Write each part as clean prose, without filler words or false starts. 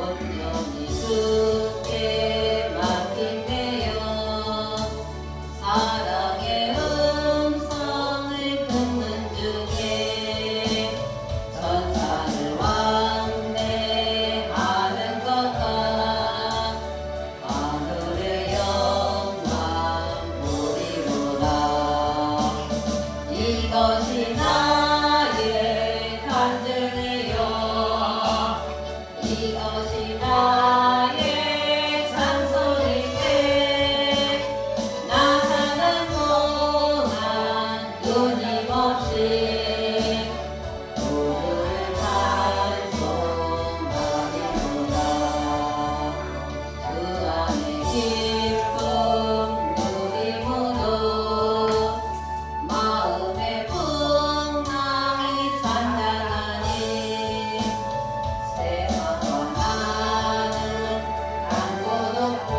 온전히 주께 맡긴대요. 사랑의 음성을 듣는 중에 천사를 왕래하는 것과 하늘의 영광 보리로다. 이것이 나의 간증이요 이것이 나의 찬송인데 나 사는 동안 끊임없이 주를 찬송하리로다. 주 안에 기쁨 누림으로 마음의 풍랑이 찬양하니 세상과 나는 강도 높고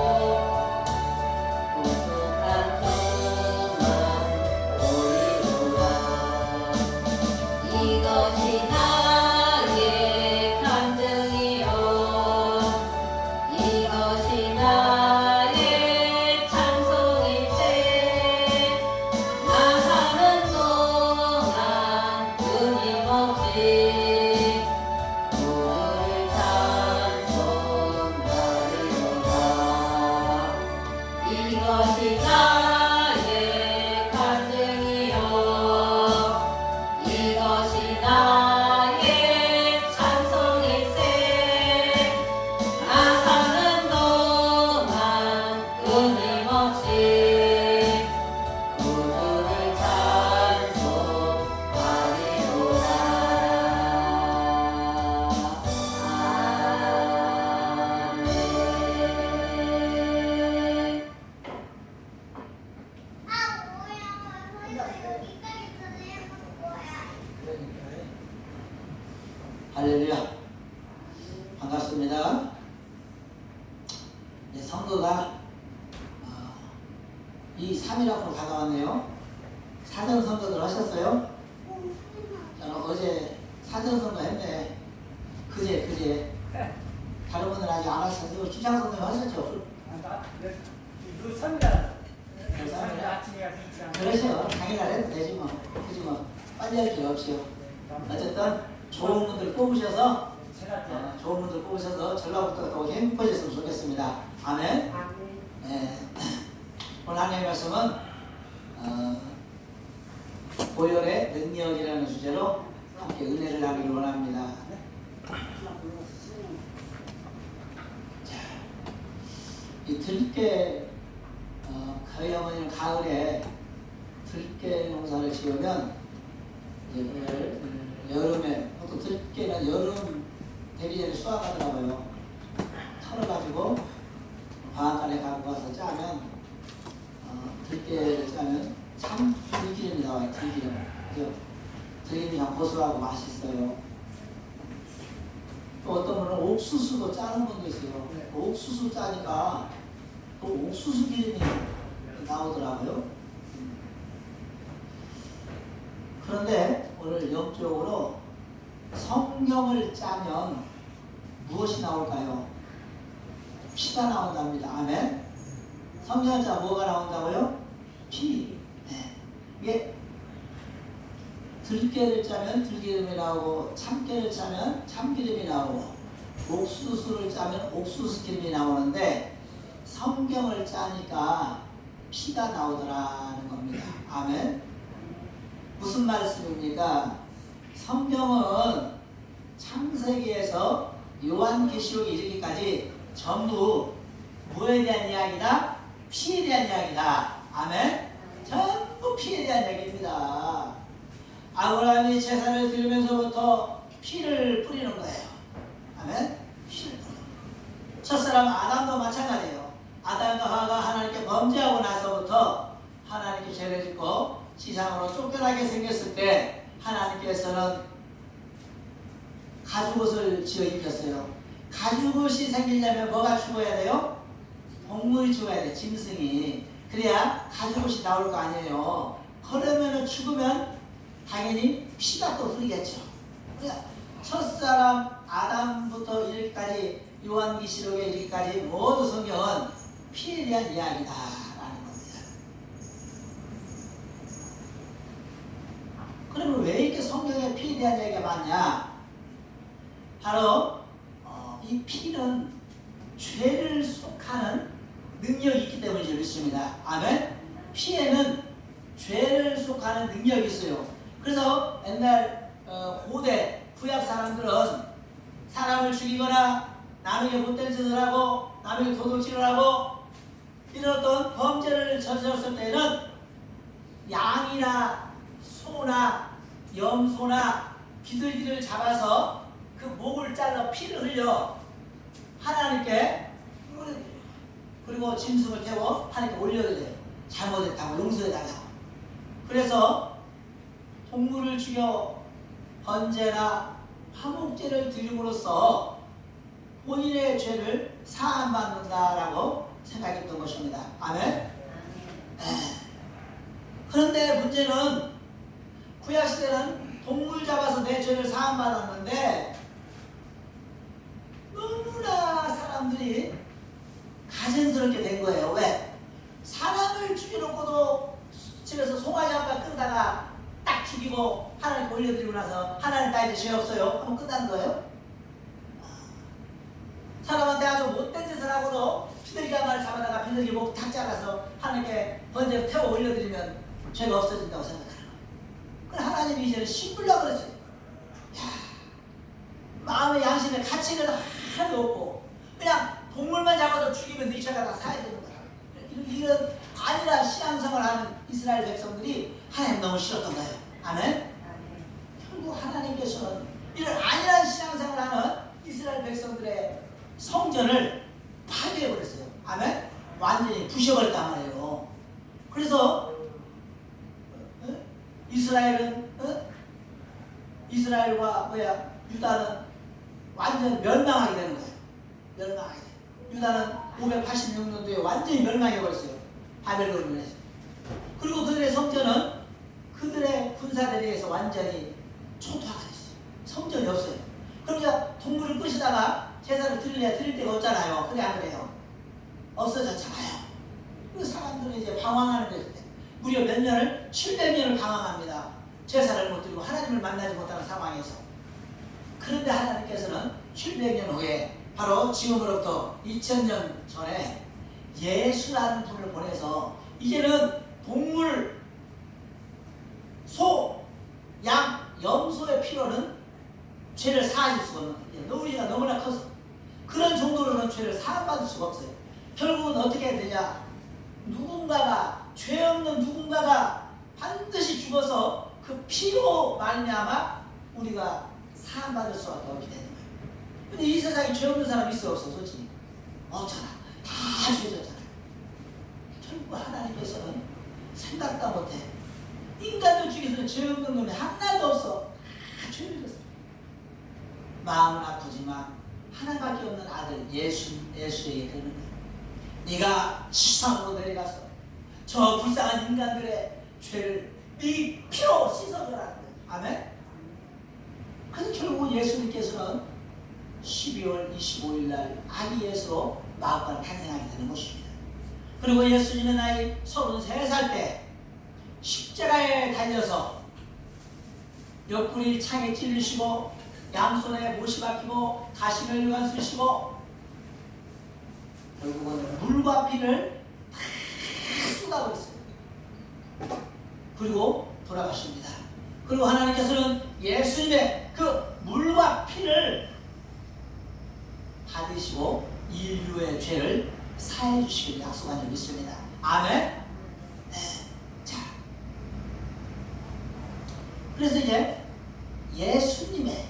우숙한 조만 보이로다. 이것이 나의 간증이요 이것이 나의 찬송일세 나 사는 동안 끊임없이 주를 찬송하리로다. 이것이 나의 간증이요 이것이 나의 찬송일세 나 사는 동안 끊임없이 주를 찬송하리로다. 아멘. 할렐루야. 반갑습니다. 네, 선거가 이 3일 앞으로 다가왔네요. 사전선거들 하셨어요? 저는 어제 사전선거 했네. 그제. 다른 분들은 아직 안 하셨어요. 기장선거 하셨죠? 그 선날 그래서 그러죠. 당일날 해도 되지 뭐. 그지 뭐. 빨리 할 필요 없지요. 어쨌든 좋은 분들 뽑으셔서 좋은 분들 뽑으셔서 전라북도가 더 행복해졌으면 좋겠습니다. 아멘. 네. 오늘 하나님의 말씀은 보혈의 능력이라는 주제로 함께 은혜를 나누기를 원합니다. 자, 이 들깨 저희 어머니는 가을에 들깨 농사를 지으면 이제 여름에 보통 들깨는 여름 되기 전에 수확하더라고요. 털어가지고 방앗간에 갖고 가서 짜면 들깨를 짜면 참 들기름이 나와요. 들기름. 그죠? 들기름이 참 고소하고 맛있어요. 또 어떤 분은 옥수수도 짜는 분도 있어요. 옥수수 짜니까 또 옥수수 기름이 나오더라고요. 그런데 오늘 영적으로 성경을 짜면 무엇이 나올까요? 피가 나온답니다. 아멘. 성경을 짜면 뭐가 나온다고요? 피. 네. 이게 들깨를 짜면 들기름이 나오고 참깨를 짜면 참기름이 나오고 옥수수를 짜면 옥수수 기름이 나오는데 성경을 짜니까 피가 나오더라는 겁니다. 아멘. 무슨 말씀입니까? 성경은 창세기에서 요한계시록에 이르기까지 전부 뭐에 대한 이야기다? 피에 대한 이야기다. 아멘. 전부 피에 대한 이야기입니다. 아브라함이 제사를 드리면서부터 피를 뿌리는 거예요. 아멘. 피를 뿌리는 거예요. 첫사람 아담도 마찬가지예요. 아담과 하와가 하나님께 범죄하고 나서부터 하나님께 죄를 짓고 지상으로 쫓겨나게 생겼을 때 하나님께서는 가죽옷을 지어 입혔어요. 가죽옷이 생기려면 뭐가 죽어야 돼요? 동물이 죽어야 돼. 짐승이. 그래야 가죽옷이 나올 거 아니에요. 그러면 죽으면 당연히 피가 또 흐르겠죠. 그러니까 첫사람 아담부터 이르기까지 이 요한계시록에 이르기까지 모두 성경은 피에 대한 이야기다라는 겁니다. 그러면 왜 이렇게 성경에 피에 대한 이야기가 많냐? 바로 이 피는 죄를 속하는 능력이 있기 때문에 그렇습니다. 아멘. 피에는 죄를 속하는 능력이 있어요. 그래서 옛날 고대 구약 사람들은 사람을 죽이거나 남에게 못된 짓을 하고 남에게 도둑질을 하고 이런 어떤 범죄를 저질렀을 때는 양이나 소나 염소나 비둘기를 잡아서 그 목을 잘라 피를 흘려 하나님께, 그리고 짐승을 태워 하나님께 올려드려요. 잘못했다고 용서해달라고. 그래서 동물을 죽여 번제나 화목제를 드림으로써 본인의 죄를 사함받는다라고 생각했던 것입니다. 아멘. 그런데 문제는 구약시대는 동물 잡아서 내 죄를 사함받았는데 너무나 사람들이 가증스럽게 된 거예요. 왜? 사람을 죽여놓고도 집에서 송아지 한 발 끌다가 딱 죽이고 하나님께 올려드리고 나서 하나님 나 이제 죄 없어요 하면 끝나는 거예요? 사람한테 아주 못된 짓을 하고도 비둘기 한 마리 잡아다가 비둘기 목 탁 잘라서 하나님께 번제를 태워 올려드리면 죄가 없어진다고 생각하는 거예요. 그럼 하나님이 이제는 신불라 그랬어요. 야, 마음의 양심의 가치는 하나도 없고 그냥 동물만 잡아서 죽이면 네 죄가 다 사야 되는 거야. 이런 아니라 신앙생활을 하는 이스라엘 백성들이 하나님 너무 싫었던 거예요. 아멘? 결국 하나님께서는 이런 안일한 신앙생활을 하는 이스라엘 백성들의 성전을 파괴해버렸어요. 아멘? 완전히 부셔버렸단 말이에요. 그래서 이스라엘은 이스라엘과 유다는 완전 멸망하게 되는 거예요. 멸망하게 돼요. 유다는 586년도에 완전히 멸망해버렸어요. 바벨론으로 인해서. 그리고 그들의 성전은 그들의 군사들에 의해서 완전히 초토화가 됐어요. 성전이 없어요. 그러니까 동물을 끄시다가 제사를 드릴 데가 없잖아요. 그래 안 그래요? 없어졌잖아요. 그 사람들은 이제 방황하는 거예요. 무려 몇 년을 700년을 방황합니다. 제사를 못 드리고 하나님을 만나지 못하는 상황에서. 그런데 하나님께서는 700년 후에 바로 지금으로부터 2000년 전에 예수라는 분을 보내서 이제는 동물, 소, 양, 염소의 피로는 죄를 사하실 수가 없는 거예요. 우리가 너무나 커서 그런 정도로는 죄를 사함받을 수가 없어요. 결국은 어떻게 되냐? 누군가가, 죄 없는 누군가가 반드시 죽어서 그 피로 말미암아 우리가 사함받을 수밖에 없게 되는 거예요. 근데 이 세상에 죄 없는 사람이 있어 없어? 솔직히 없잖아. 다 죄졌잖아. 결국 하나님께서는 생각도 못해. 인간들 중에서는 죄 없는 놈이 하나도 없어. 다 죄를 졌어. 마음은 아프지만 하나밖에 없는 아들 예수에게 그러는 거야. 네가 지상으로 내려가서 저 불쌍한 인간들의 죄를 네 피로 씻어주라는 거야. 아멘? 그래서 결국 예수님께서는 12월 25일 날 아기 예수로 마음과 탄생하게 되는 것입니다. 그리고 예수님은 나이 33살 때 십자가에 달려서 옆구리 창에 찔리시고 양손에 못이 박히고 가시를 유관 쓰시고 결국은 물과 피를 다 쏟아버렸어요. 그리고 돌아가십니다. 그리고 하나님께서는 예수님의 그 물과 피를 받으시고 인류의 죄를 사해 주시기를 약속한 적이 있습니다. 아멘? 네. 자. 그래서 이제 예수님의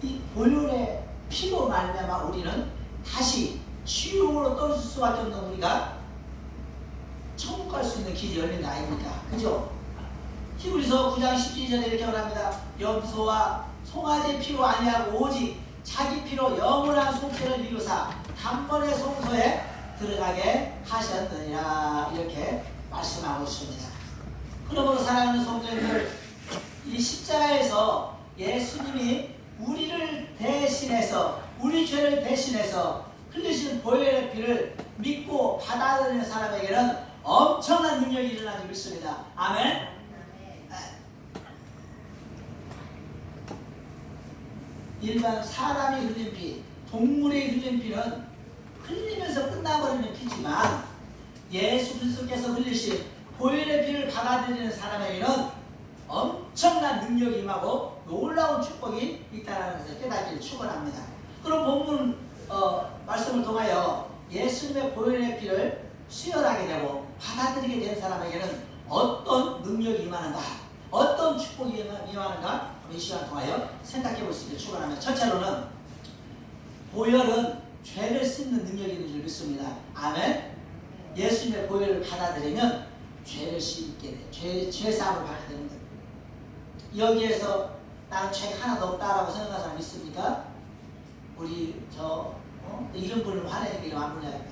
이 보혈의 피로 말미암아 우리는 다시 지옥으로 떨어질 수밖에 없는 우리가 천국 갈 수 있는 길이 열린 거 아닙니까? 그죠? 히브리서 9장 12절에 이렇게 말합니다. 염소와 송아지의 피로 아니하고 오직 자기 피로 영원한 속죄를 이루사 단번에 성소에 들어가게 하셨느니라 이렇게 말씀하고 있습니다. 그러므로 사랑하는 성도님들, 이 십자가에서 예수님이 우리를 대신해서 우리 죄를 대신해서 흘리신 보혈의 피를 믿고 받아들이는 사람에게는 엄청난 능력이 일어나는 줄 믿습니다. 아멘. 일반 사람이 흘린 피, 동물이 흘린 피는 흘리면서 끝나버리는 피지만 예수 그리스도께서 흘리신 보혈의 피를 받아들이는 사람에게는 엄청난 능력이 임하고 놀라운 축복이 있다는 것을 깨닫기를 축원합니다. 그럼 본문 말씀을 통하여 예수님의 보혈의 피를 수혈하게 되고 받아들이게 된 사람에게는 어떤 능력이 임하는가, 어떤 축복이 임하는가 이 시간 통하여 생각해 볼 수 있게 축원합니다. 첫째로는 보혈은 죄를 씻는 능력이 있는 줄 믿습니다. 아멘. 예수님의 보혈을 받아들이면 죄를 씻게 돼. 죄사함을 받게 되는 거예요. 여기에서 나는 죄가 하나도 없다라고 생각하는 사람 있습니까? 우리 이런 분을 화내기를 안 불러야겠다.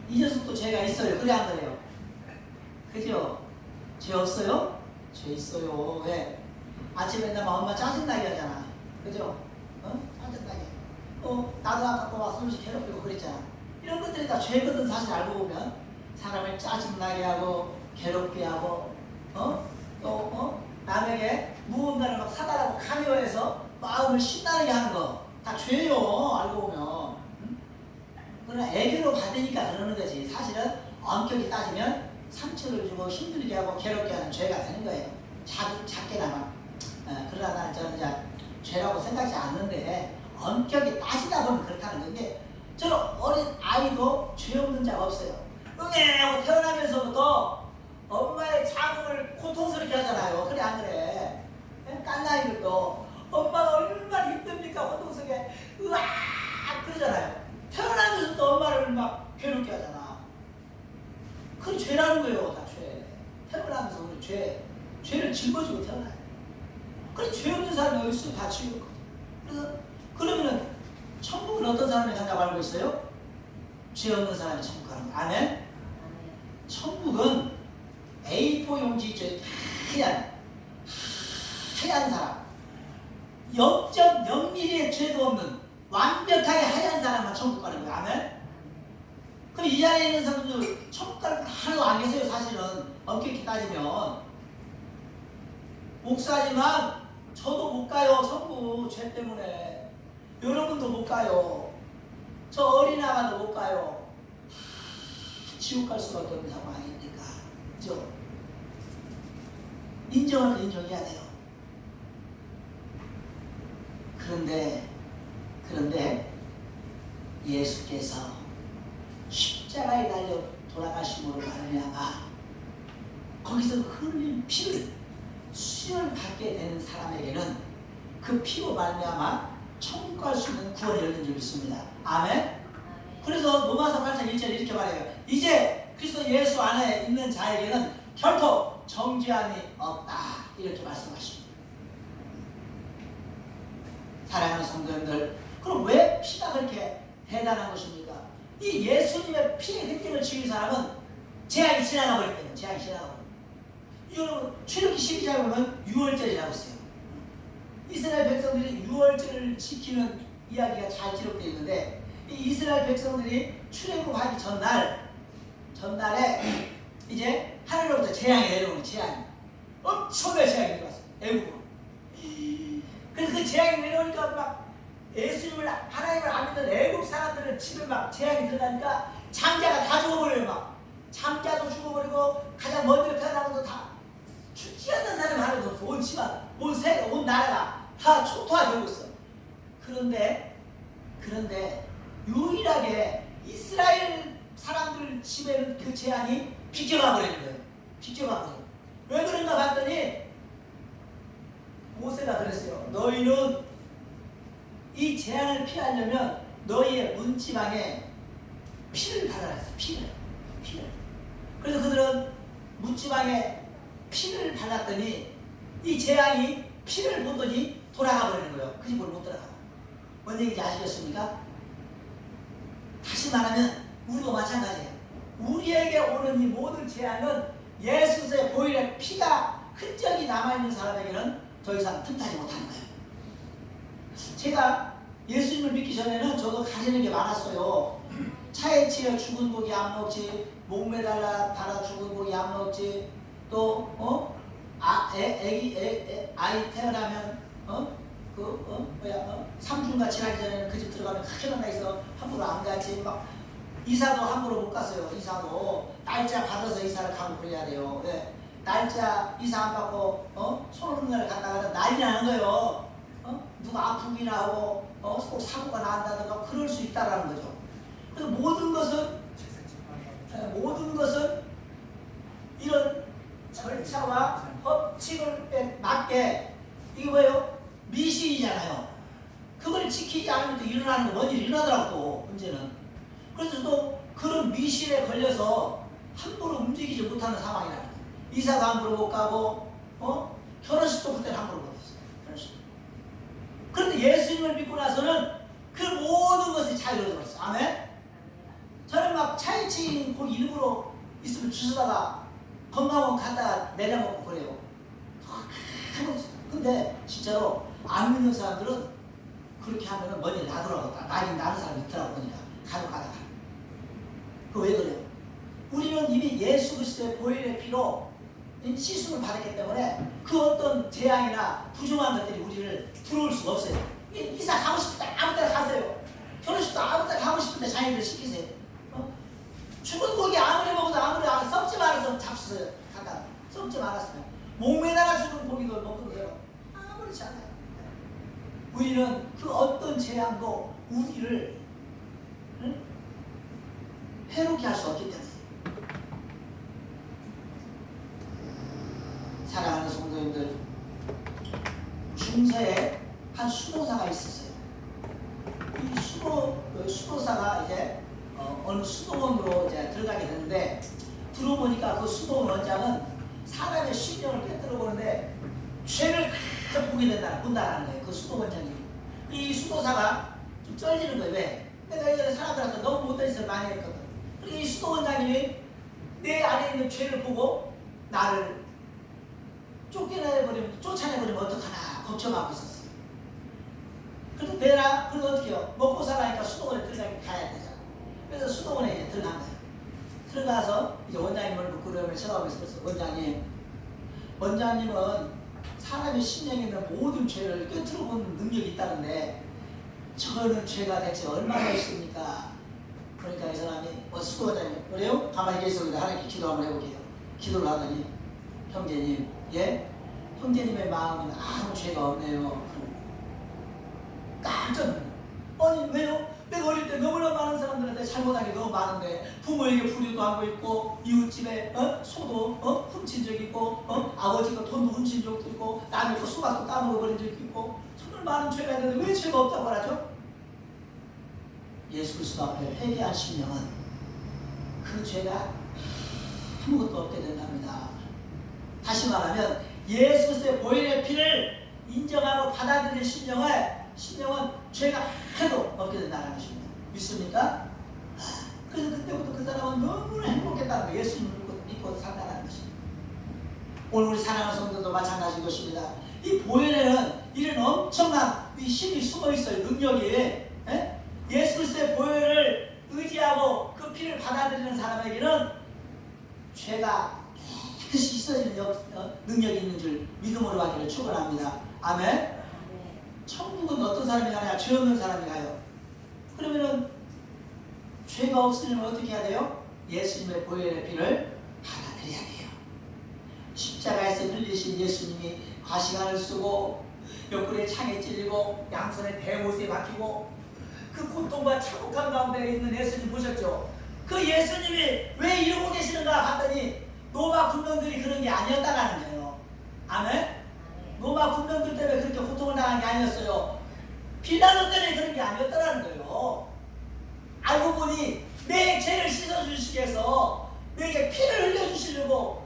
이 녀석도 죄가 있어요. 그래 안 그래요? 그죠? 죄 없어요? 죄 있어요. 왜? 아침에 맨날 엄마 짜증나게 하잖아. 그죠? 짜증나게. 나도 아까 또 숨쉬 괴롭히고 그랬잖아. 이런 것들이 다 죄거든. 사실 알고 보면 사람을 짜증나게 하고 괴롭게 하고 남에게 무언가를 막 사달라고 강요해서 마음을 신나게 하는 거 다 죄요. 알고 보면. 그러나 애교로 받으니까 그러는 거지. 사실은 엄격히 따지면 상처를 주고 힘들게 하고 괴롭게 하는 죄가 되는 거예요. 작게나마. 그러나 저는 이제 죄라고 생각하지 않는데 엄격히 따지다 보면 그렇다는 건데 저는 어린 아이도 죄 없는 자가 없어요. 응애하고 태어나면서부터 엄마의 자궁을 고통스럽게 하잖아요. 그래 안 그래? 깐 아이들도 엄마가 얼마나 힘듭니까? 고통스럽게 으악 그러잖아요. 태어나면서부터 엄마를 막 괴롭게 하잖아. 그건 죄라는 거예요. 다 죄. 태어나면서 우리 죄를 짊어지고 태어나요. 그래 죄 없는 사람이 어디 있으면 다 지고 있거든. 그래서 그러면은 천국은 어떤 사람이 간다고 알고 있어요? 죄 없는 사람이 천국 가는 거예요. 아멘? 천국은 A4 용지 있죠. 하얀 사람. 0.0mm의 죄도 없는 완벽하게 하얀 사람만 천국 가는 거예요. 아멘? 그럼 이 자리에 있는 사람들 천국 가는 분 하나도 안 계세요. 사실은 엄격히 따지면. 목사지만 저도 못 가요. 천국 죄 때문에. 여러분도 못 가요. 저 어린아가도 못 가요. 지옥 갈 수밖에 없는 상황 아닙니까? 그죠? 인정해야 돼요. 그런데 예수께서 십자가에 달려 돌아가심으로 말미암아 거기서 흘린 피를 수혈받게 되는 사람에게는 그 피로 말미암아 천국 갈 수 있는 구원이 열린 줄 믿습니다. 아멘? 그래서 로마서 8장 1절 이렇게 말해요. 이제 그리스도 예수 안에 있는 자에게는 결코 정죄함이 없다. 이렇게 말씀하십니다. 사랑하는 성도님들, 그럼 왜 피가 그렇게 대단한 것입니까? 이 예수님의 피의 획기를 지은 사람은 재앙이 지나가 버리기 때문에 재앙이 지나가 버려요. 여러분 출애굽기 12장에 보면 유월절이라고 있어요. 이스라엘 백성들이 유월절을 지키는 이야기가 잘 기록되어 있는데 이 이스라엘 백성들이 출애굽하기 전날에 이제 하늘로부터 재앙이 내려오는 재앙이 엄청난 재앙이 내려왔어요. 애국으로. 그래서 그 재앙이 내려오니까 막 예수님을 하나님을 안 믿는 애국 사람들은 집에 막 재앙이 들어가니까 장자가 다 죽어버려요. 막 장자도 죽어버리고 가장 먼저 태어난 것도 다 죽지 않는 사람이 하나도 없어. 온 집안, 온 세계, 온 나라가 다 초토화되고 있어. 그런데 유일하게 이스라엘 사람들 집에는 그 재앙이 비껴가 버리는 거예요. 비껴가 버려요. 왜 그런가 봤더니 모세가 그랬어요. 너희는 이 재앙을 피하려면 너희의 문지방에 피를 발라야 했어요. 피를. 그래서 그들은 문지방에 피를 발랐더니 이 재앙이 피를 보더니 돌아가 버리는 거예요. 그 집으로 못 들어가. 뭔 얘기인지 아시겠습니까? 다시 말하면 우리도 마찬가지예요. 우리에게 오는 이 모든 재앙은 예수의 보혈의 피가 흔적이 남아있는 사람에게는 더 이상 틈타지 못하는 거예요. 제가 예수님을 믿기 전에는 저도 가리는 게 많았어요. 차에 치여 죽은 고기 안 먹지, 목 매달라 달아 죽은 고기 안 먹지, 또 아이 태어나면 삼중같이 하기 전에는 그 집 들어가면 큰일 나 있어 함부로 안 가지, 막 이사도 함부로 못 갔어요. 이사도 날짜 받아서 이사를 가고 그래야 돼요. 왜? 날짜 이사 안 받고 손오는 날 갔다가는 난리 나는 거예요. 누가 아프기나 하고 꼭 사고가 난다든가 그럴 수 있다라는 거죠. 그래서 모든 것은 이런 절차와 법칙을 맞게, 이게 뭐예요? 미신이잖아요. 그걸 지키지 않으면 또 일어나는 거 뭔 일이 일어나더라고. 또 문제는 그래서 또 그런 미신에 걸려서 함부로 움직이지 못하는 상황이라는 거예요. 이사도 함부로 못 가고 결혼식도 그때 함부로 못 했어요. 결혼식. 그런데 예수님을 믿고 나서는 그 모든 것이 자유로워 버렸어요. 아멘. 저는 막 차에 치인 고기 일부러 있으면 주워다가 건강원 갔다가 내려먹고 그래요. 근데 진짜로 안 믿는 사람들은 그렇게 하면은 먼저 나더라고. 나는 사람이 있더라고. 그러니까 가다가. 그 왜 그래요? 우리는 이미 예수 그리스도의 보혈의 피로 씻음을 받았기 때문에 그 어떤 재앙이나 부정한 것들이 우리를 들어올 수가 없어요. 이사 가고 싶을 때 아무 때나 가세요. 결혼식도 아무 때나 가고 싶을 때 자녀들 시키세요. 죽은 고기 아무리 먹어도 아무리 썩지 말아서 잡수세요. 간다. 썩지 말았어요. 목매달아 죽은 고기도 먹고 그래요. 아무렇지 않아요. 우리는 그 어떤 재앙도 우리를 해롭게 할 수 없기 때문에. 사랑하는 성도님들, 중세에 한 수도사가 있었어요. 이 수도사가 이제 어느 수도원으로 이제 들어가게 되는데, 들어보니까 그 수도원 원장은 사람의 신령을 꿰뚫어 보는데 죄를 다 보게 본다라는 거예요. 그 수도원장님이. 이 수도사가 좀 쩔리는 거예요. 왜? 내가 예전에 사람들한테 너무 못된 짓을 많이 했거든. 그리고 이 수도원장님이 내 안에 있는 죄를 보고 나를 쫓아내버리면 어떡하나 걱정하고 있었어요. 그래서 그래서 어떻게 해요? 먹고 살아니까 수도원에 가야 되잖아. 그래서 수도원에 이제 들어간 거예요. 들어가서 이제 원장님을 묻고 그러면 쳐다보면서 원장님은 사람의 심령에 있는 모든 죄를 꿰뚫어 보는 능력이 있다는데 저는 죄가 대체 얼마나 있습니까? 그러니까 이 사람이 수도원장님, 그래요? 가만히 계시는데 하나님께 기도 한번 해볼게요. 기도를 하더니, 형제님, 예? 형제님의 마음은 아무 죄가 없네요. 깜짝 놀라요. 아니 왜요? 내가 어릴 때 너무나 많은 사람들한테 잘못한 게 너무 많은데, 부모에게 불효도 하고 있고, 이웃집에 소도 훔친 적 있고, 아버지가 돈도 훔친 적도 있고, 남의 그 수박도 따먹어버린 적도 있고, 정말 많은 죄가 있는데 왜 죄가 없다고 하죠? 예수 그리스도 앞에 회개한 심령은 그 죄가 아무것도 없게 된답니다. 다시 말하면 예수 그리스도의 보혈의 피를 인정하고 받아들이는 심령은 죄가 하나도 없게 된다는 것입니다. 믿습니까? 그래서 그때부터 그 사람은 너무나 행복했다는 거예요. 예수님을 믿고 산다는 것입니다. 오늘 우리 사랑하는 성도도 마찬가지일 것입니다. 이 보혈에는 이런 엄청난 이 힘이 숨어 있어요. 능력이. 예수 그리스도의 보혈을 의지하고 그 피를 받아들이는 사람에게는 죄가 깨끗이 씻어지는 능력이 있는 줄 믿음으로 받기를 축원합니다. 아멘. 천국은 어떤 사람이 가냐? 죄 없는 사람이 가요. 그러면은 죄가 없으려면 어떻게 해야 돼요? 예수님의 보혈의 피를 받아들여야 돼요. 십자가에서 흘리신 예수님이 과시관을 쓰고 옆구리에 창에 찔리고 양손에 대못에 박히고 그 고통과 차곡함 가운데 있는 예수님 보셨죠? 그 예수님이 왜 이러고 계시는가 봤더니 로마 군병들이 그런 게 아니었다라는 거예요. 아멘? 로마 군병들 때문에 그렇게 고통을 당한 게 아니었어요. 빌라도 때문에 그런 게 아니었다라는 거예요. 알고 보니 내 죄를 씻어주시기 위해서 내게 피를 흘려주시려고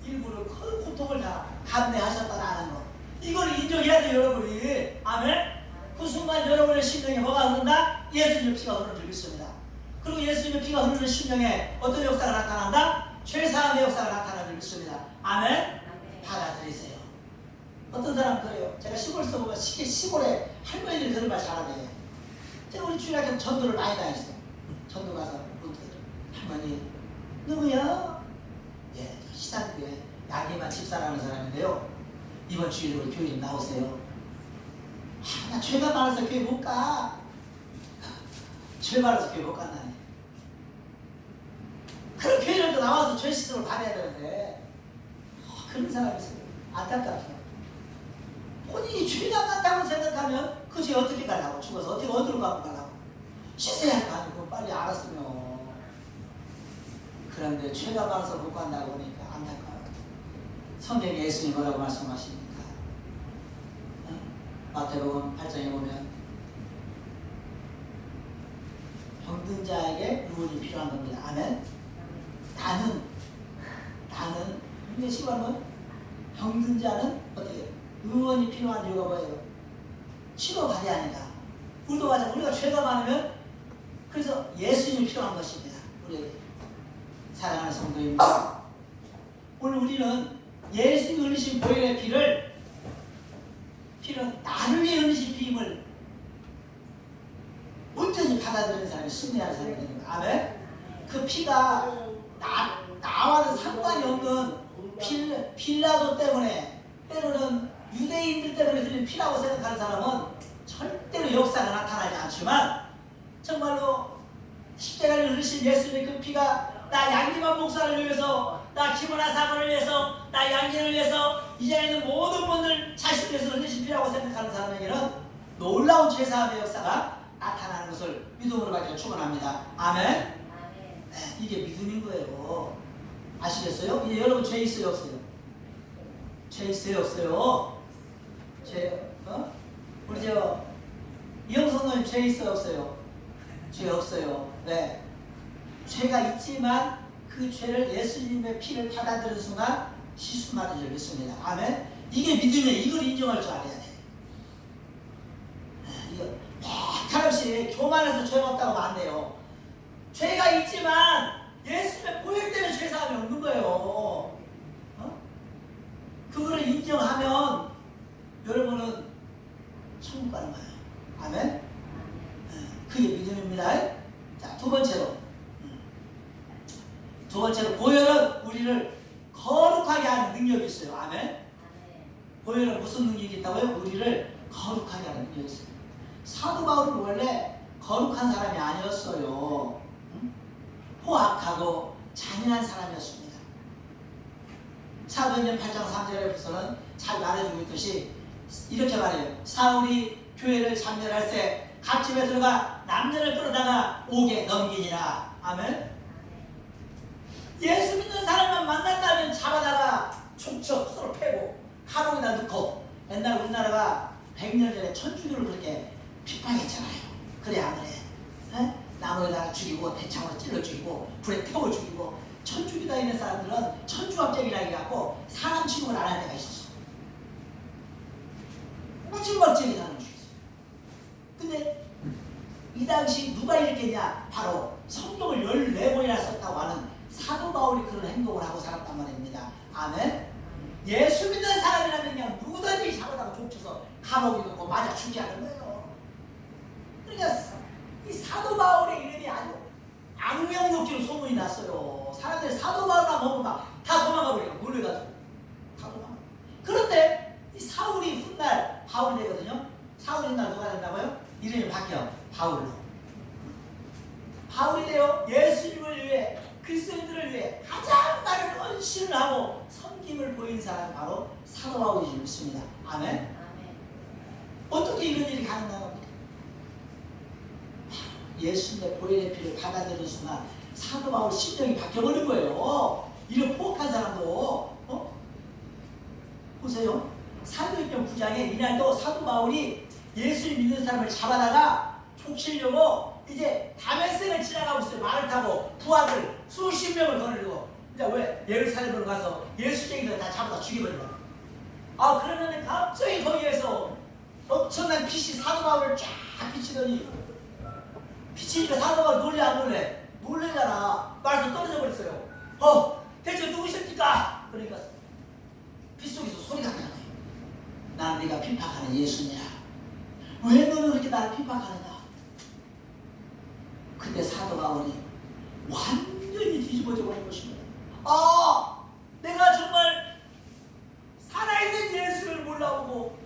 일부러 큰 고통을 다 감내하셨다라는 거. 이걸 인정해야 돼요, 여러분이. 아멘? 그 순간 여러분의 심령에 뭐가 흐른다? 예수님의 피가 흐르는 줄 믿습니다. 그리고 예수님의 피가 흐르는 심령에 어떤 역사가 나타난다? 죄사함의 역사가 나타나는 줄 믿습니다. 아멘? 받아들이세요. 어떤 사람은 그래요. 제가 시골에서 보면 시골에 할머니들이 그런 말 잘하네. 제가 우리 주일학교 전도를 많이 다녔어. 전도 가서 할머니 누구야? 예, 시산교회 양계만 집사라는 사람인데요. 이번 주일에 우리 교회 좀 나오세요. 나 죄가 많아서 교회 못 가. 죄 많아서 교회 못 간다니. 그런 교회를 또 나와서 죄 씻음을 받아야 되는데 그런 사람이 있어요. 안타깝죠. 본인이 죄가 많다고 생각하면 그 죄 어떻게 가려고? 죽어서 어디로 가려고? 씻어야 할 거 아니고 빨리 알았으면. 그런데 죄가 많아서 못 간다고 하니까 안타까워요. 성경에 예수님이 뭐라고 말씀하십니까? 마태복음 8장에 보면 병든 자에게 유언이 필요한 겁니다. 아멘. 나는 이게 시간은 병든 자는 어떻게 의원이 필요한 이유가 뭐예요? 치료받아야 합니다. 우리도 맞아. 우리가 죄가 많으면 그래서 예수님이 필요한 것입니다. 우리에게 사랑하는 성도입니다. 오늘 우리는 예수님이 흘리신 보혈의 피를 나를 위해 흘리신 피임을 온전히 받아들이는 사람이 승리하는 사람이 되는 거예요. 아멘. 그 피가 나와는 상관이 없는 빌라도 때문에 때로는 유대인들 때문에 흘린 피라고 생각하는 사람은 절대로 역사가 나타나지 않지만 정말로 십자가를 흘리신 예수님의 그 피가 나 양기만 목사를 위해서 나 김원하 사모를 위해서 나 양기를 위해서 이 자리에 있는 모든 분들 자신을 위해서 흘리신 피라고 생각하는 사람에게는 놀라운 죄사함의 역사가 나타나는 것을 믿음으로 가지고 축원합니다. 아멘. 네, 이게 믿음인 거예요. 아시겠어요? 이제 여러분 죄 있어요 없어요? 죄 있어요 없어요? 우리 이영선 선생님 죄 있어요 없어요? 죄 없어요. 네. 죄가 있지만 그 죄를 예수님의 피를 받아들이는 순간 씻음받은 줄 믿습니다. 아멘. 이게 믿음이에요. 이걸 인정할 줄 알아야 돼. 이거 매카없이 교만해서 죄가 없다고 하면 안 돼요. 죄가 있지만 예수님의 보혈 때문에 죄사함이 없는 거예요. 그거를 인정하면 여러분은 천국 가는 거예요. 아멘. 그게 믿음입니다. 자, 두 번째로 보혈은 우리를 거룩하게 하는 능력이 있어요. 아멘. 보혈은 무슨 능력이 있다고요? 우리를 거룩하게 하는 능력이 있어요. 사도 바울은 원래 거룩한 사람이 아니었어요. 포악하고 잔인한 사람이었습니다. 사도행전 8장 3절에서는 잘 말해주고 있듯이 이렇게 말해요. 사울이 교회를 참여할 때 각 집에 들어가 남녀를 끌어다가 옥에 넘기니라. 아멘. 예수 믿는 사람만 만났다면 잡아다가 촉촉 서로 패고 감옥에다 넣고 옛날 우리나라가 100년 전에 천주교를 그렇게 핍박했잖아요. 그래 안 그래? 에? 나무에다가 죽이고 대창으로 찔러 죽이고 불에 태워 죽이고 천주교 다니는 사람들은 천주학적이라고 해갖고 사람 취급을 안 할 때가 있었어. 무지막지하게 사람 죽였어. 근데 이 당시 누가 일으켰냐? 바로 성경을 14번이나 썼다고 하는 사도 바울이 그런 행동을 하고 살았단 말입니다. 아멘. 예수 믿는 사람이라면 그냥 누구든지 잡아다가 족쳐서 감옥에 넣고 맞아 죽게 하는 거예요. 그러니까 이 사도 바울의 이름이 아주 악명 높기로 소문이 났어요. 사람들이 사도 바울만 보면 막 다 도망가 버려요. 놀래가지고 다 도망가. 그런데 이 사울이 훗날 바울이 되거든요. 사울이 훗날 누가 된다고요? 이름이 바뀌어 바울로. 바울이 돼요. 예수님을 위해 그리스도인들을 위해 가장 많은 헌신을 하고 섬김을 보인 사람이 바로 사도 바울이 줄 믿습니다. 아멘. 어떻게 이런 일이 가능한 겁니까? 예수님의 보혈의 피를 받아들이는 순간 사도 바울 심령이 바뀌어버린 거예요. 이런 포악한 사람도 보세요. 사도행전 9장에 이날도 사도 바울이 예수님 믿는 사람을 잡아다가 촉치려고 이제 다메섹을 지나가고 있어요. 말을 타고 부하들 수십 명을 거느리고 이제 왜 예루살렘으로 가서 예수쟁이들 다 잡아다 죽여버리려고. 그러면 갑자기 거기에서 엄청난 빛이 사도 바울을 쫙 비치더니 비치니까 사도 바울 놀래 안 놀래? 놀래잖아. 말에서 떨어져 버렸어요. 대체 누구십니까? 그러니까 빛 속에서 소리가 나는 거예요. 나는 네가 핍박하는 예수냐? 왜 너는 그렇게 나를 핍박하느냐? 그때 사도 바울이 완전히 뒤집어져 버린 것입니다. 내가 정말 살아있는 예수를 몰라보고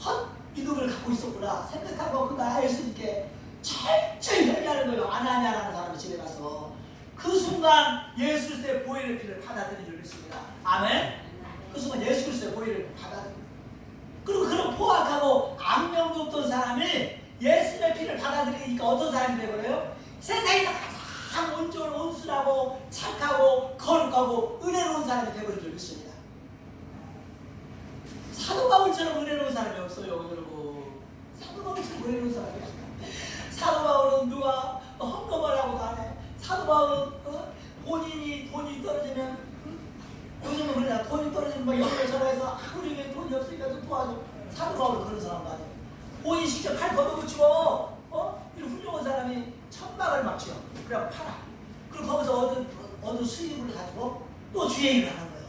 헛 믿음을 갖고 있었구나 생각하고 그가 예수님께 철저히 회개하는 거예요. 아나니아라는 사람이 집에 가서 그 순간 예수 그리스도의 보혈의 피를 받아들인 줄 믿습니다. 아멘. 그 순간 예수 그리스도의 보혈을 받아들인. 그리고 그런 포악하고 악명도 없던 사람이 예수의 피를 받아들이니까 어떤 사람이 되버려요? 세상에서 가장 온전, 온순하고 착하고 거룩하고 은혜로운 사람이 되버린 줄 믿습니다. 사도 바울처럼 은혜로운 사람이 없어요, 여러분. 사도 바울처럼 은혜로운 사람이 없어요. 사도 바울은 누가 헌금을 하고도 안 해. 사도 바울은 본인이 돈이 떨어지면 요즘은 그러냐, 돈이 떨어지면 막 옆에 전화해서 우리 돈이 없으니까 좀 도와줘. 사도 바울은 그런 사람 아니에요. 본인 직접 칼 걷어붙이고 이런 훌륭한 사람이 천막을 막 지어. 그래 팔아. 그리고 거기서 얻은 수입을 가지고 또 주의 일을 하는 거예요.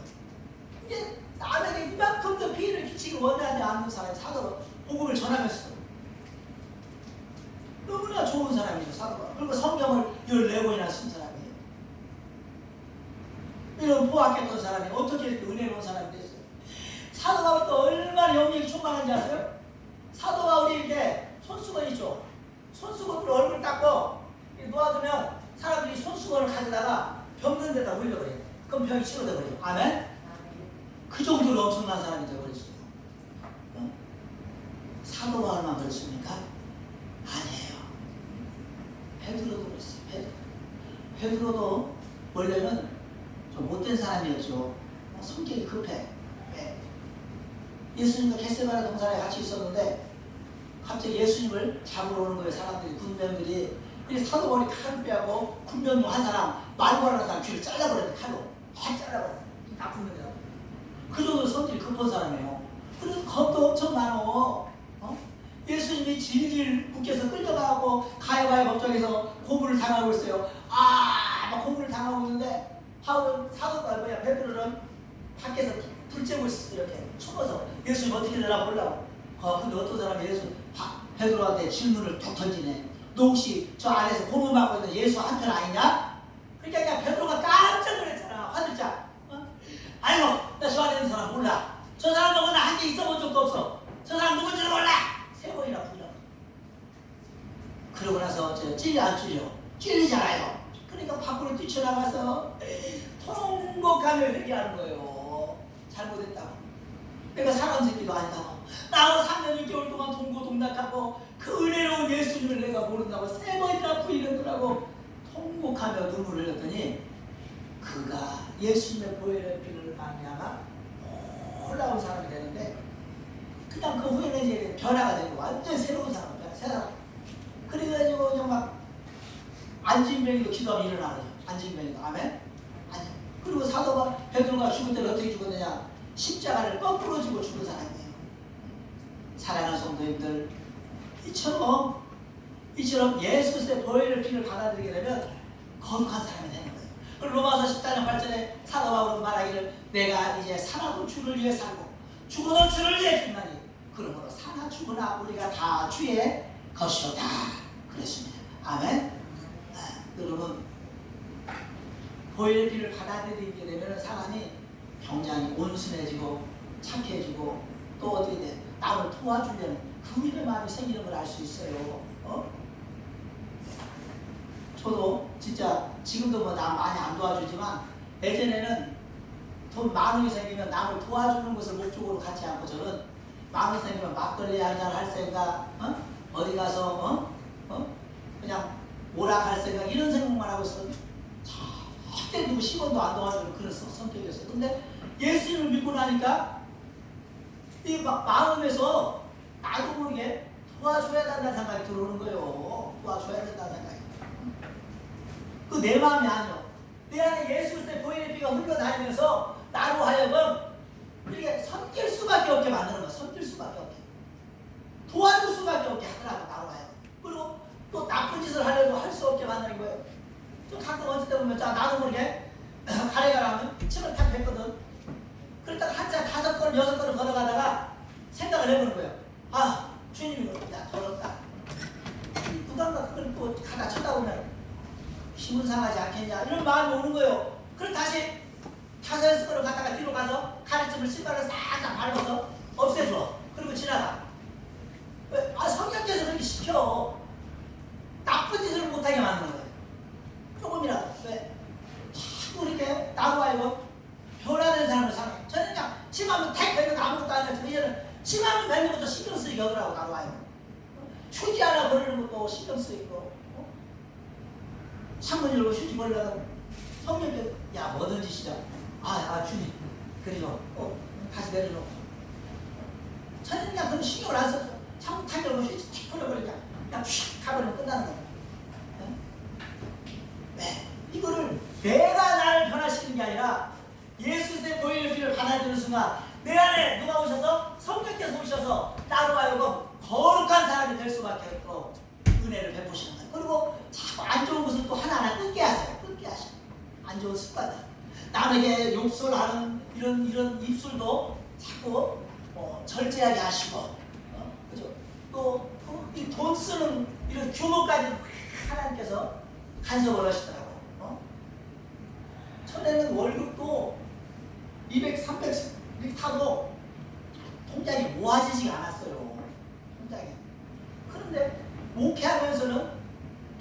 이게 남에게 이만큼도 피해를 끼치기 원하지 않는 사람이 사도로 복음을 전하면서 너무나 좋은 사람이죠, 사도가. 그리고 성경을 14권이나 쓴 사람이에요. 이런 포악했던 사람이 어떻게 이렇게 은혜로운 사람이 됐어요? 사도 바울도 얼마나 영역이 충만한지 아세요? 사도 바울이 이렇게 손수건 있죠? 손수건으로 얼굴 닦고 놓아두면 사람들이 손수건을 가져다가 병든 데다 물려버려요. 그럼 병이 치료돼버려요. 아멘? 그 정도로 엄청난 사람이 되어버렸어요. 사도 바울만 그렇습니까? 아니에요. 베드로도 그랬어요. 베드로도 원래는 좀 못된 사람이었죠. 성격이 급해. 예수님과 겟세마네 동산에 같이 있었는데 갑자기 예수님을 잡으러 오는 거예요. 사람들이, 군병들이. 사도 바울이 칼을 빼고 군병 한 사람, 말고라는 사람 귀를 잘라버렸는데 칼로 확 잘라버렸어요. 나쁜 놈이라고. 그 정도로 성질이 급한 사람이에요. 그래서 겁도 엄청 많어. 예수님이 질질 묶여서 끌려가고 가해바해 법정에서 고문을 당하고 있어요. 막 고문을 당하고 있는데 베드로는 밖에서 불 쬐고 있었어요. 이렇게 숨어서 예수님 어떻게 되나 보려고. 근데 어떤 사람이 베드로한테 질문을 툭 던지네. 너 혹시 저 안에서 고문받고 있는 예수 한편 아니냐? 그러니까 그냥 베드로가 깜짝 놀랐잖아. 화들짝. 아이고, 나 저 안에 있는 사람 몰라. 저 사람 누구나 한테 있어본 적도 없어. 저 사람 누군지는 몰라. 3번이나 부려. 그러고 나서 찔려 안 찔려? 찔리잖아요. 그러니까 밖으로 뛰쳐나가서 통곡하며 회개하는 거예요. 잘못했다고. 내가 사람 새끼도 아니다고. 나하고 3년 6개월 동안 동고동락하고 그 은혜로운 예수님을 내가 모른다고 3번이나 부인하더라고. 통곡하며 눈물을 흘렸더니 그가 예수님의 보혈의 피를 말미암아 놀라운 사람이 되는데 그냥 그 후에는 이제 변화가 되고 완전 새로운 사람, 새 사람. 그래가지고 정말 안진병이도 기도하면 일어나요. 안진병이도. 아멘? 아니. 그리고 사도가 베드로가 죽을 때는 어떻게 죽었느냐? 십자가를 거꾸로 지고 죽은 사람이에요. 사랑하는 성도님들, 이처럼 예수 그리스도의 보혈의 피를 받아들이게 되면 거룩한 사람이 되는 거예요. 그리고 로마서 14장 8절에 사도 바울은 말하기를 내가 이제 살아도 주를 위해 살고 죽어도 주를 위해 죽나니 그러므로 사나 죽으나 우리가 다 주의 것이로다 그랬습니다. 아멘. 여러분, 보혈의 피를 받아들이게 되면 사람이 굉장히 온순해지고 착해지고 또 어떻게 돼? 남을 도와주려는 그 위의 마음이 생기는 걸 알 수 있어요. 저도 진짜 지금도 뭐 나 많이 안 도와주지만 예전에는 돈 많은 게 생기면 남을 도와주는 것을 목적으로 갖지 않고 저는 많은 생기면 막걸리 한잔 할 생각, 어디 가서 그냥 오락할 생각 이런 생각만 하고 있었는데 절대 누구 10원도 안 도와주는 그런 성격이었어요. 근데 예수님을 믿고 나니까 이 마음에서 나도 모르게 도와줘야 된다는 생각이 들어오는 거예요. 도와줘야 된다는 생각이. 그 내 마음이 아니요. 내 안에 예수 그리스도의 보혈의 피가 흘러다니면서 나로 하여금 이렇게 섬길 수밖에 없게 만드는 거야. 섬길 수밖에 없게. 도와줄 수밖에 없게 하더라고, 나로 하여금. 그리고 또 나쁜 짓을 하려고 할 수 없게 만드는 거예요. 좀 가끔 어쩔 때 보면 나도 모르게 가래가 나면 침을 탁 뱉거든. 그러다가 한참 5건, 6건을 걸어가다가 생각을 해보는 거예요. 아, 주님이 야 더럽다. 누가 그걸 또 가다 쳐다보면 기분 상하지 않겠냐 이런 마음이 오는 거예요. 그럼 다시 타사의 습관을 갖다가 뒤로 가서 가르침을 신발을 싹싹 밟아서 없애줘. 그리고 지나가. 왜? 아, 성경께서 그렇게 시켜. 나쁜 짓을 못하게 만드는 거예요. 조금이라도. 왜? 자꾸 이렇게 나로 알고 변화된 사람을 사랑해. 저는 그냥 침하면 택 뱉는 거 아무것도 안 해요. 이제는 침하면 뱉는 것도 신경 쓰이게 하더라고, 나로 알고. 휴지 하나 버리는 것도 신경 쓰이고. 창문 열고 휴지 버리려고 성령께서 야 뭐든지 시작. 주님 그리고 다시 내려놓고. 저는 그냥 그런 신경을 안 써서 창문 탁 열고 휴지 틱 버려버리냐 그냥 휙 가버리면 끝나는 거예요. 네. 이거를 내가 나를 변화시키는 게 아니라 예수의 보혈의 피를 받아들이는 순간 내 안에 누가 오셔서 성령께서 오셔서 나로 하여금 거룩한 사람이 될 수밖에 없고 은혜를 베푸시는 거예요. 그리고 자꾸 안 좋은 것을 또 하나하나 끊게 하세요. 끊게 하시고 안 좋은 습관들 남에게 욕설하는 이런 입술도 자꾸 절제하게 하시고 그죠? 또 이 돈 쓰는 이런 규모까지 하나님께서 간섭을 하시더라고요. 전에는 월급도 200, 300 이렇게 타도 통장이 모아지지가 않았어요. 통장이. 그런데 목회하면서는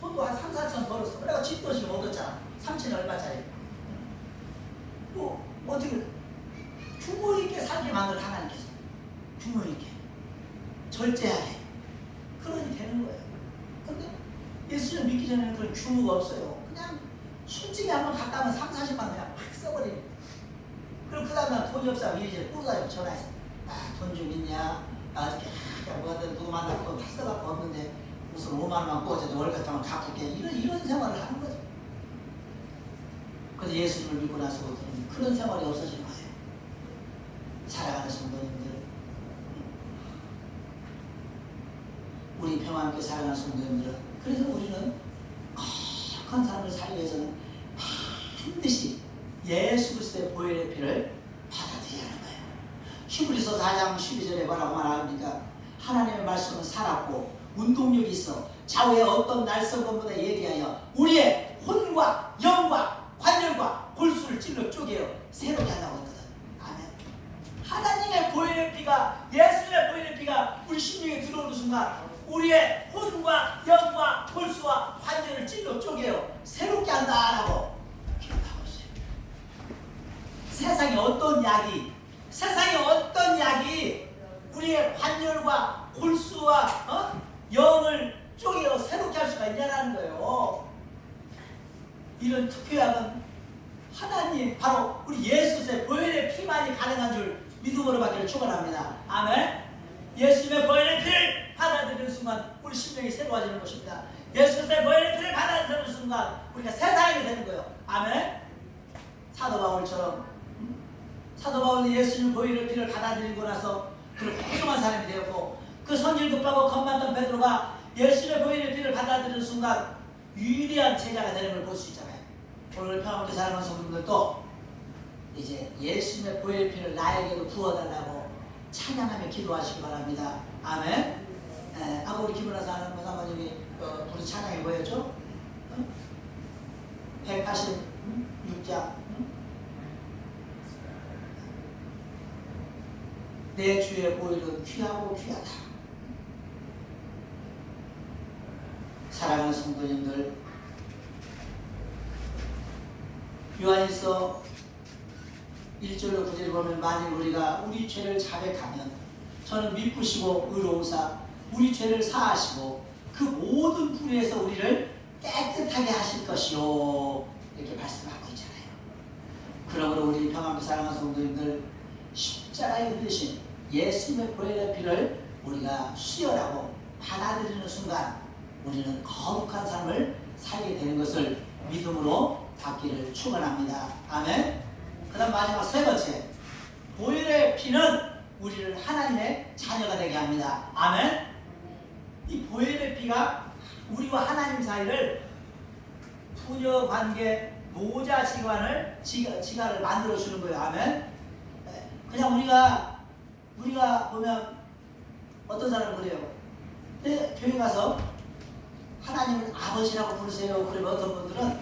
돈도 한 3, 4천 벌었어. 그래가 집도 지금 얻었잖아. 3천 얼마짜리. 또 어떻게 규모 있게 살게 만든 하나님께서 규모 있게 절제하게 그러니 되는 거예요. 근데 예수를 믿기 전에는 그런 규모가 없어요. 그냥 솔직히 한번 갔다 오면 3, 40만 원 그냥 팍 써버리고 그리고 그 다음에 돈이 없어 이리저리 꾸다니고 전화해서 돈 좀 있냐? 어저께 뭐하든 누구 만나고 다 써갖고 없는데 무슨 5만 원만 꽂아도 월급 타면 갚을게 이런 생활을 하는 거죠. 그래서 예수님을 믿고 나서부터는 그런 생활이 없어지는 거예요. 살아가는 성도님들, 우리 평안하게 살아가는 성도님들은 그래서 우리는 거룩한 삶을 살기 위해서는 반드시 예수 그리스도의 보혈의 피를 받아들여야 하는 거예요. 히브리서 4장 12절에 뭐라고 말합니까? 하나님의 말씀은 살았고 운동력이 있어 좌우의 어떤 날성건보다 예리하여 우리의 혼과 영과 관절과 골수를 찔러 쪼개어 새롭게 한다고 했거든. 아멘. 하나님의 보혈의 피가 예수의 보혈의 피가 우리 심령에 들어오는 순간 우리의 혼과 영과 골수와 관절을 찔러 쪼개어 새롭게 한다라고 기록하고 있어요. 세상에 어떤 약이 우리의 관절과 골수와 영을 쪼개어 새롭게 할 수가 있냐는 거예요. 이런 특효약은 하나님 바로 우리 예수의 보혈의 피만이 가능한 줄 믿음으로 받기를 축원합니다. 아멘. 예수의 보혈의 피를 받아들이는 순간 우리 심령이 새로워지는 것입니다. 예수의 보혈의 피를 받아들이는 순간 우리가 새 사람이 되는 거예요. 아멘. 사도 바울이 예수님 보혈의 피를 받아들이고 나서 그런 훌륭한 사람이 되었고 그 성질 급하고 겁 많던 베드로가 예수의 보혈의 피를 받아들이는 순간 위대한 제자가 되는 걸 볼 수 있잖아요. 오늘 평안하게 살아가는 성도님들도 이제 예수님의 보혈의 피를 나에게도 부어달라고 찬양하며 기도하시기 바랍니다. 아멘. 아까 우리 기분나서 하는 사모님이 우리 찬양이 뭐였죠? 186장 내 주의 보혈은 귀하고 귀하다. 사랑하는 성도님들, 요한일서 1절로 9절을 보면 만일 우리가 우리 죄를 자백하면 저는 미쁘시고 의로우사 우리 죄를 사하시고 그 모든 불의에서 우리를 깨끗하게 하실 것이요 이렇게 말씀하고 있잖아요. 그러므로 우리 평안하게 사랑하는 성도님들 십자가에 대신 예수님의 보혈의 피를 우리가 수혈하고 받아들이는 순간 우리는 거룩한 삶을 살게 되는 것을 믿음으로 받기를 축원합니다. 아멘. 그 다음 마지막 세 번째, 보혈의 피는 우리를 하나님의 자녀가 되게 합니다. 아멘. 이 보혈의 피가 우리와 하나님 사이를 부녀관계 모자지간을 만들어 주는 거예요. 아멘. 그냥 우리가 보면 어떤 사람은 그래요. 근데 교회 가서 하나님을 아버지라고 부르세요. 그러면 어떤 분들은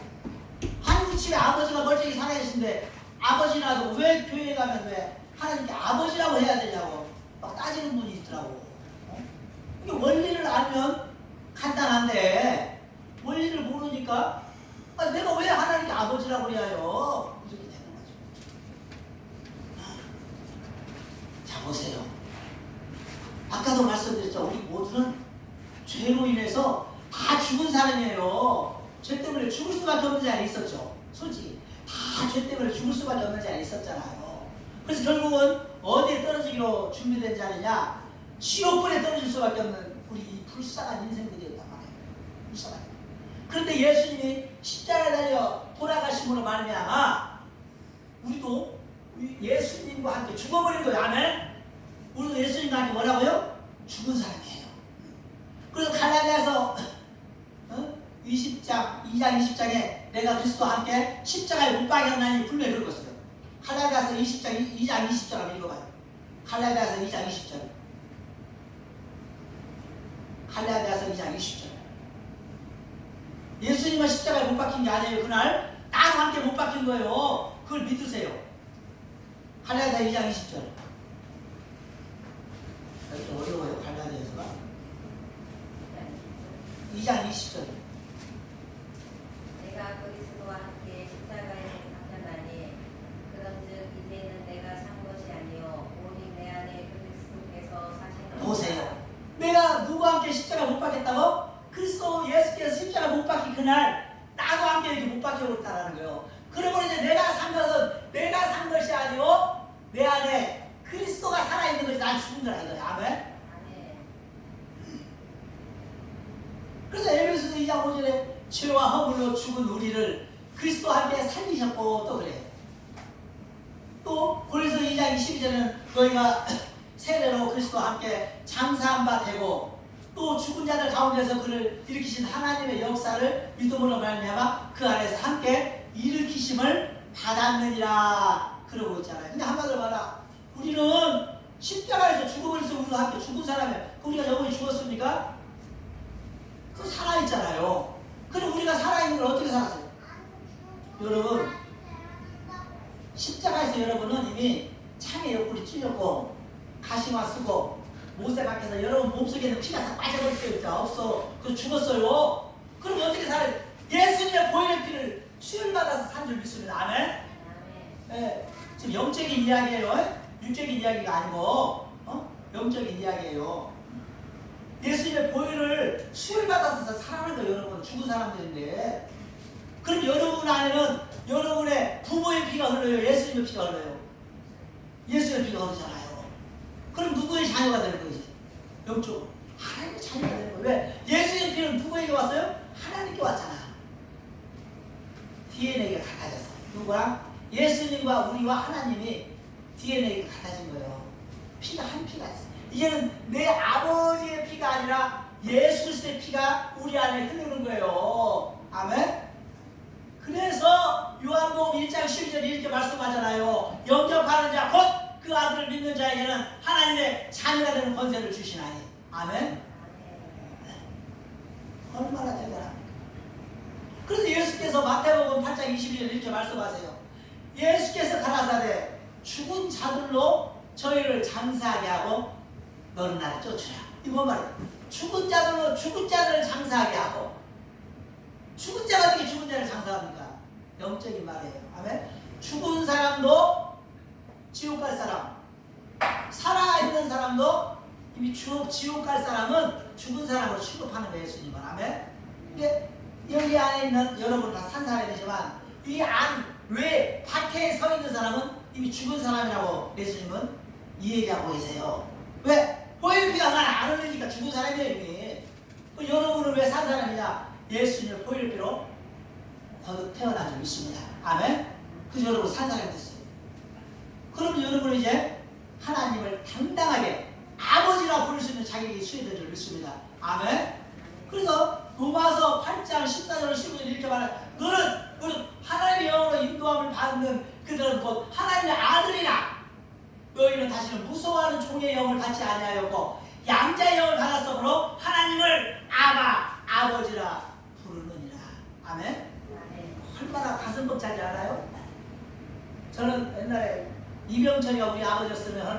한국 집에 아버지가 멀쩡히 살아계신데 아버지라도 왜 교회 가면 왜 하나님께 아버지라고 해야 되냐고 막 따지는 분이 있더라고. 이게 원리를 알면 간단한데 원리를 모르니까 내가 왜 하나님께 아버지라고 해야 해요? 이렇게 되는 거죠. 자 보세요. 아까도 말씀드렸죠. 우리 모두는 죄로 인해서 다 죽은 사람이에요. 죄 때문에 죽을 수밖에 없는 자리 있었죠. 솔직히 다 죄 때문에 죽을 수밖에 없는 자리 있었잖아요. 그래서 결국은 어디에 떨어지기로 준비된 자리냐? 지옥불에 떨어질 수밖에 없는 우리 이 불쌍한 인생들이었단 말이에요. 불쌍한. 그런데 예수님이 십자가에 달려 돌아가심으로 말미암아 우리도 예수님과 함께 죽어버린 거예요. 아멘. 우리도 예수님과 함께 뭐라고요? 죽은 사람이에요. 그래서 갈라디아서 2장 20장에 내가 그리스도와 함께 십자가에 못 박였나니 분명히 그러고 있어요. 갈라디아서 2장 20절 한번 읽어봐요. 갈라디아서 2장 20절. 갈라디아서 2장 20절. 예수님은 십자가에 못 박힌 게 아니에요. 그날 나와 함께 못 박힌 거예요. 그걸 믿으세요. 갈라디아서 2장 20절. 이렇게 어려워요. 갈라디아서가 2장 20절. 내가 그리스도와 함께 십자가에 박혔나니 그런즉 이제는 내가 산 것이 아니요 오직 내 안에 그리스도께서 사시는 보세요. 내가 누구와 함께 십자가 못 박혔다고? 그리스도 예수께서 십자가 못 박힌 그날 나도 함께 이렇게 못 박혀버렸다는 거예요. 그러면 이제 내가 산 것은 내가 산 것이 아니고 내 안에 그리스도가 살아있는 것이 난 죽은 거라 이거예요. 아멘. 그래서 에베소서 2장 5절에 죄와 허물로 죽은 우리를 그리스도와 함께 살리셨고 또 그래요. 또 고린도서 2장 22절에는 너희가 세례로 그리스도와 함께 장사한 바 되고 또 죽은 자들 가운데서 그를 일으키신 하나님의 역사를 믿음으로 말미암아 그 안에서 함께 일으키심을 받았느니라 그러고 있잖아요. 근데 한마디로 말하 우리는 십자가에서 죽어버려서 우리도 함께 죽은 사람이에요. 우리가 영원히 죽었습니까? 그 살아있잖아요. 그럼 우리가 살아있는 걸 어떻게 살았어요? 여러분 십자가에서 여러분은 이미 창에 옆구리 찔렸고 가시마 쓰고 못에 박혀서 여러분 몸속에 있는 피가 싹 빠져버렸어요. 없어. 그 죽었어요. 그럼 어떻게 살아요? 예수님의 보혈의 피를 수혈받아서 산 줄 믿습니다. 아멘? 네. 지금 영적인 이야기예요. 육적인 이야기가 아니고 영적인 이야기예요. 예수님의 보혈을 수혈받아서 살아가는 거예요. 여러분 죽은 사람들인데 그럼 여러분 안에는 여러분의 부모의 피가 흘러요? 예수님의 피가 흘러요? 예수님의 피가 흐르잖아요. 그럼 누구의 자녀가 되는 거지? 영적으로 하나님의 자녀가 되는 거예요. 왜? 예수님의 피는 누구에게 왔어요? 하나님께 왔잖아. DNA가 같아졌어. 누구랑? 예수님과 우리와 하나님이 DNA가 같아진 거예요. 피가 한 피가 있어요. 이제는 내 아버지의 피가 아니라 예수 그리스도의 피가 우리 안에 흐르는 거예요. 아멘? 그래서 요한복음 1장 12절에 이렇게 말씀하잖아요. 영접하는 자 곧 그 아들을 믿는 자에게는 하나님의 자녀가 되는 권세를 주시나니. 아멘? 얼마나 대단합니까? 그래서 예수께서 마태복음 8장 22절에 이렇게 말씀하세요. 예수께서 가라사대 죽은 자들로 저희를 장사하게 하고 너는 나를 쫓으라. 이거 말이에요. 죽은 자들로 죽은 자들을 장사하게 하고 죽은 자가 어떻게 죽은 자를 장사합니까? 영적인 말이에요. 아멘? 죽은 사람도 지옥 갈 사람, 살아있는 사람도 이미 지옥 갈 사람은 죽은 사람으로 취급하는 거예요. 예수님은. 아멘? 이게 여기 안에 있는 여러분 다 산 사람이지만 이 안 외 밖에 서 있는 사람은 이미 죽은 사람이라고 예수님은 이야기하고 계세요. 왜? 보혈피가 하나 안 흘리니까 죽은 사람이에요. 이미. 여러분은 왜 산 사람이냐? 예수님의 보혈피로 거듭 태어난 줄 믿습니다. 아멘? 그래서 여러분 산 사람이 됐어요. 그러면 여러분은 이제 하나님을 당당하게 아버지라 부를 수 있는 자격이 수여된 줄 믿습니다. 아멘? 그래서 로마서 8장 14절 15절 이렇게 말해요. 너는 하나님의 영으로 인도함을 받는 그들은 곧 하나님의 아들이라. 너희는 다시는 무서워하는 종의 영을 받지 아니하였고 양자의 영을 받았으므로 하나님을 아버지라 부르느니라. 아멘. 아멘. 얼마나 가슴 벅차지 않아요? 저는 옛날에 이병철이가 우리 아버지였으면